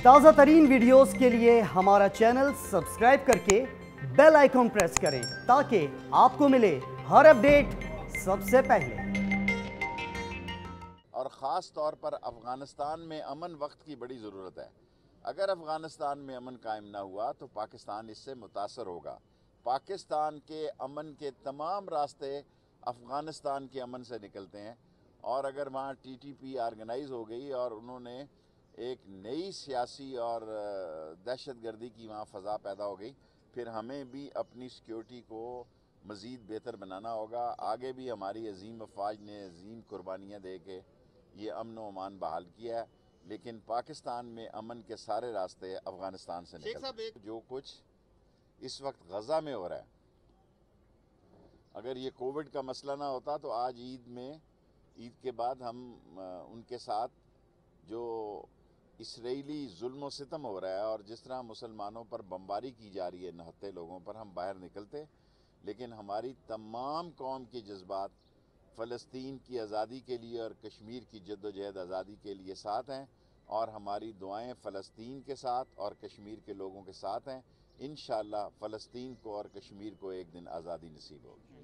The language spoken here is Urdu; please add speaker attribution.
Speaker 1: تازہ ترین ویڈیوز کے لیے ہمارا چینل سبسکرائب کر کے بیل آئیکن پریس کریں تاکہ آپ کو ملے ہر اپڈیٹ سب سے پہلے۔
Speaker 2: اور خاص طور پر افغانستان میں امن وقت کی بڑی ضرورت ہے۔ اگر افغانستان میں امن قائم نہ ہوا تو پاکستان اس سے متاثر ہوگا۔ پاکستان کے امن کے تمام راستے افغانستان کے امن سے نکلتے ہیں، اور اگر وہاں ٹی ٹی پی آرگنائز ہو گئی اور انہوں نے ایک نئی سیاسی اور دہشت گردی کی وہاں فضا پیدا ہو گئی، پھر ہمیں بھی اپنی سیکیورٹی کو مزید بہتر بنانا ہوگا۔ آگے بھی ہماری عظیم افواج نے عظیم قربانیاں دے کے یہ امن و امان بحال کیا ہے، لیکن پاکستان میں امن کے سارے راستے افغانستان سے نکلتے ہیں۔ جو کچھ اس وقت غزہ میں ہو رہا ہے، اگر یہ کووڈ کا مسئلہ نہ ہوتا تو آج عید کے بعد ہم ان کے ساتھ جو اسرائیلی ظلم و ستم ہو رہا ہے اور جس طرح مسلمانوں پر بمباری کی جا رہی ہے نہتے لوگوں پر، ہم باہر نکلتے، لیکن ہماری تمام قوم کے جذبات فلسطین کی آزادی کے لیے اور کشمیر کی جد و جہد آزادی کے لیے ساتھ ہیں، اور ہماری دعائیں فلسطین کے ساتھ اور کشمیر کے لوگوں کے ساتھ ہیں۔ انشاءاللہ فلسطین کو اور کشمیر کو ایک دن آزادی نصیب ہوگی۔